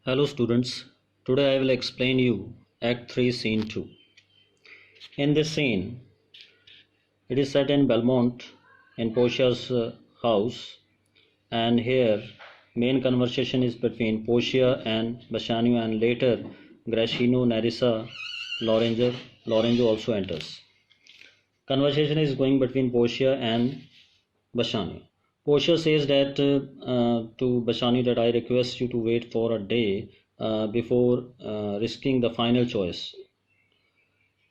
Hello students, today I will explain you Act 3 Scene 2. In this scene, it is set in Belmont in Portia's house, and here main conversation is between Portia and Bassanio, and later Gracino, Nerissa, Lorenzo also enters. Conversation is going between Portia and Bassanio. Portia says that to Bassanio that I request you to wait for a day before risking the final choice.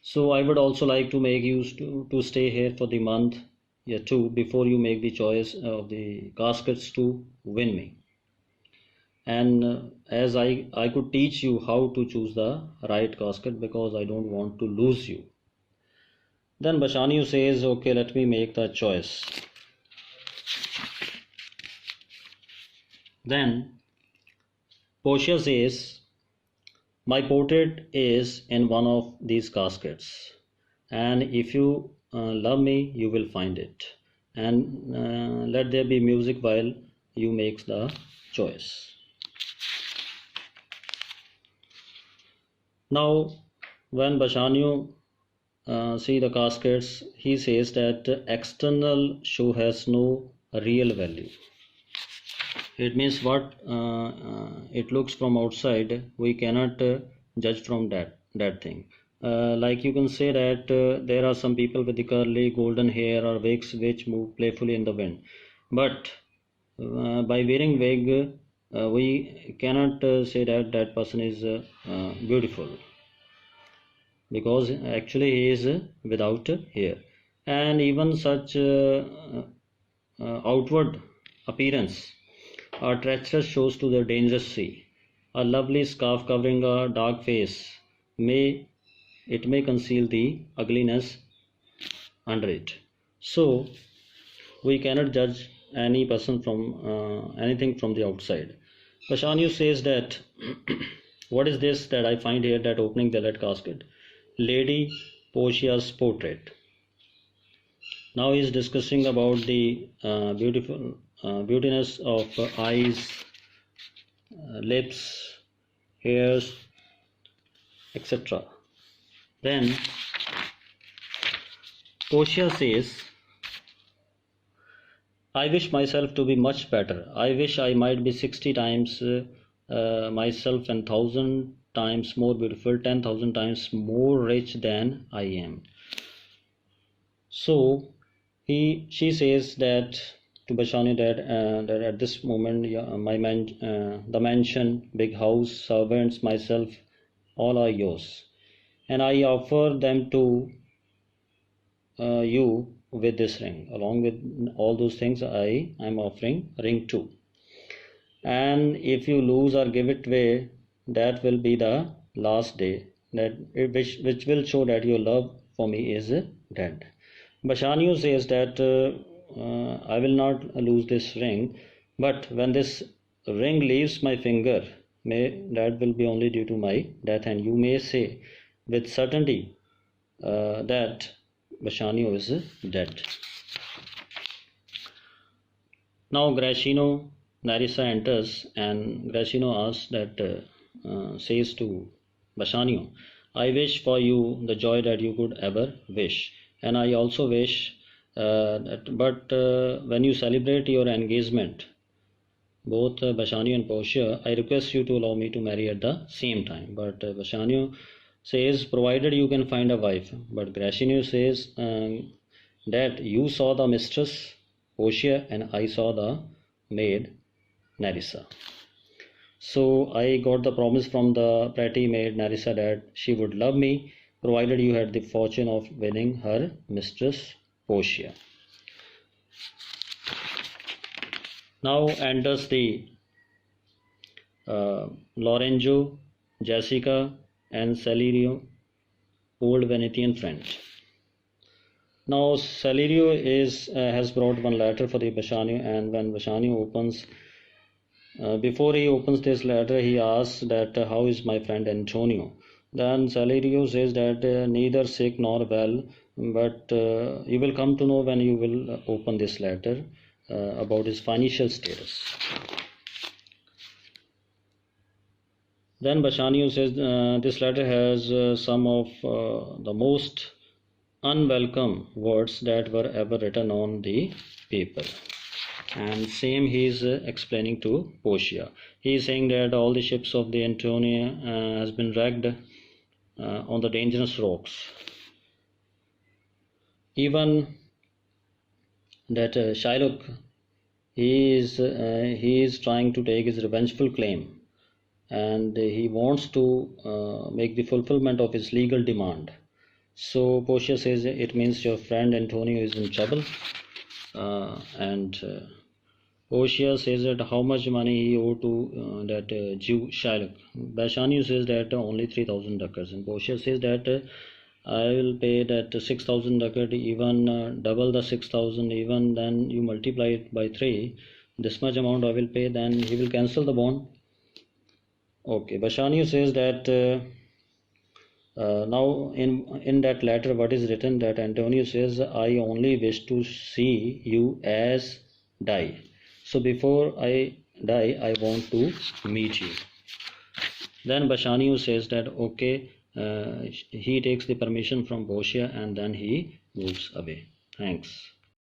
So I would also like to make you to stay here for the month, yeah, too, before you make the choice of the caskets to win me. And as I could teach you how to choose the right casket because I don't want to lose you. Then Bassanio says, okay, let me make the choice. Then Portia says, my portrait is in one of these caskets, and if you love me, you will find it. And let there be music while you make the choice. Now, when Bassanio see the caskets, he says that external show has no real value. It means what it looks from outside, we cannot judge from that thing. Like you can say that there are some people with the curly golden hair or wigs which move playfully in the wind, but by wearing wig we cannot say that that person is beautiful, because actually he is without hair. And even such outward appearance are treacherous shows to the dangerous sea. A lovely scarf covering a dark face may conceal the ugliness under it. So we cannot judge any person from anything from the outside. Bassanio says that what is this that I find here, that opening the lead casket? Lady Portia's portrait. Now he is discussing about the beautiness of eyes, lips, hairs, etc. Then Portia says, I wish myself to be much better. I wish I might be 60 times myself, and 1,000 times more beautiful, 10,000 times more rich than I am. So she says that to Bassanio that at this moment, the mansion, big house, servants, myself, all are yours, and I offer them to you with this ring. Along with all those things, I am offering ring too. And if you lose or give it away, that will be the last day, that which will show that your love for me is dead. Bassanio says that I will not lose this ring, but when this ring leaves my finger, that will be only due to my death, and you may say with certainty that Bassanio is dead. Now Gracino, Nerissa enters, and Gracino asks says to Bassanio, I wish for you the joy that you could ever wish, and I also wish but when you celebrate your engagement, both Bassanio and Portia, I request you to allow me to marry at the same time. But Bassanio says, provided you can find a wife. But Gracino says that you saw the mistress Portia and I saw the maid Nerissa. So I got the promise from the pretty maid Nerissa that she would love me provided you had the fortune of winning her mistress Portia. Now enters the Lorenzo, Jessica, and Salerio, old Venetian friend. Now Salerio has brought one letter for the Bassanio, and when Bassanio opens, before he opens this letter, he asks that how is my friend Antonio? Then Salerio says that neither sick nor well, but you will come to know when you will open this letter about his financial status. Then Bassanio says this letter has some of the most unwelcome words that were ever written on the paper. And same he is explaining to Portia. He is saying that all the ships of the Antonia has been wrecked on the dangerous rocks. Even that Shylock, he is trying to take his revengeful claim, and he wants to make the fulfillment of his legal demand. So Portia says it means your friend Antonio is in trouble, and Portia says that how much money he owed to that Jew Shylock. Bassanio says that only 3,000 ducats, and Portia says that I will pay that 6,000 ducat, even double the 6,000, even then you multiply it by 3. This much amount I will pay, then he will cancel the bond. Okay, Bassanio says that now in that letter what is written, that Antonio says I only wish to see you as die. So before I die, I want to meet you. Then Bassanio says that okay, he takes the permission from Portia and then he moves away. Thanks.